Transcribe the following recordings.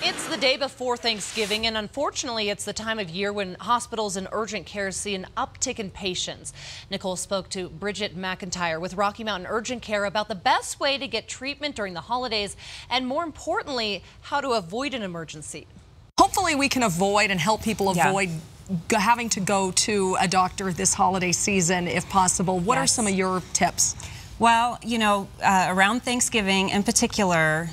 It's the day before Thanksgiving, and unfortunately, it's the time of year when hospitals and urgent care see an uptick in patients. Nicole spoke to Bridget McIntyre with Rocky Mountain Urgent Care about the best way to get treatment during the holidays and, more importantly, how to avoid an emergency. Hopefully we can avoid and help people avoid having to go to a doctor this holiday season if possible. What are some of your tips? Well, around Thanksgiving in particular,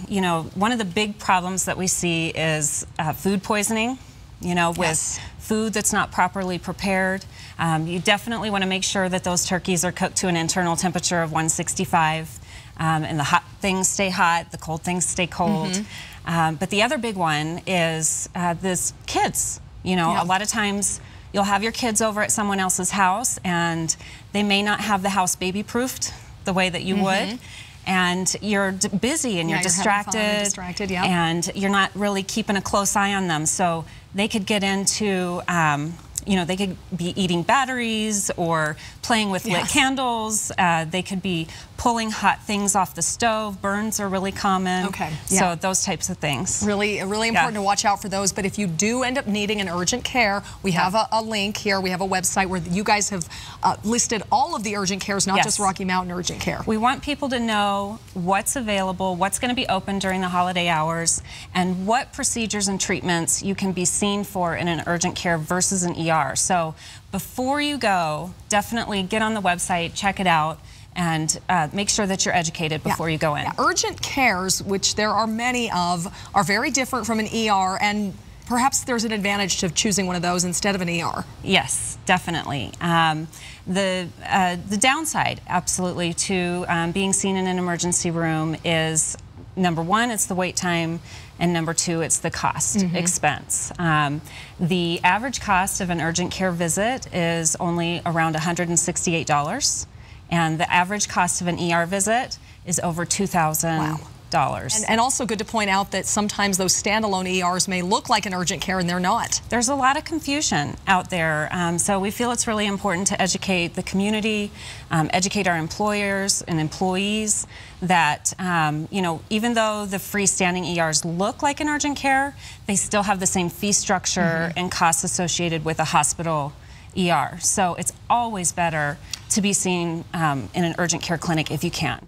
one of the big problems that we see is food poisoning, with food that's not properly prepared. You definitely want to make sure that those turkeys are cooked to an internal temperature of 165, and the hot things stay hot, the cold things stay cold. But the other big one is this kids. A lot of times you'll have your kids over at someone else's house and they may not have the house baby-proofed the way that you would, and you're busy and you're distracted, and you're not really keeping a close eye on them. So they could get into, they could be eating batteries or playing with lit candles. They could be pulling hot things off the stove. Burns are really common. So those types of things. Really important to watch out for those. But if you do end up needing an urgent care, we have a link here. We have a website where you guys have listed all of the urgent cares, not just Rocky Mountain Urgent Care. We want people to know what's available, what's going to be open during the holiday hours, and what procedures and treatments you can be seen for in an urgent care versus an ER. So before you go, definitely get on the website, check it out, and make sure that you're educated before you go in. Urgent cares, which there are many of, are very different from an ER, and perhaps there's an advantage to choosing one of those instead of an ER. Yes, definitely. The downside, absolutely, to being seen in an emergency room is, number one, it's the wait time, and number two, it's the cost, expense. The average cost of an urgent care visit is only around $168, and the average cost of an ER visit is over $2,000. And also good to point out that sometimes those standalone ERs may look like an urgent care and they're not. There's a lot of confusion out there, so we feel it's really important to educate the community, educate our employers and employees that, even though the freestanding ERs look like an urgent care, they still have the same fee structure and costs associated with a hospital ER. So it's always better to be seen in an urgent care clinic if you can.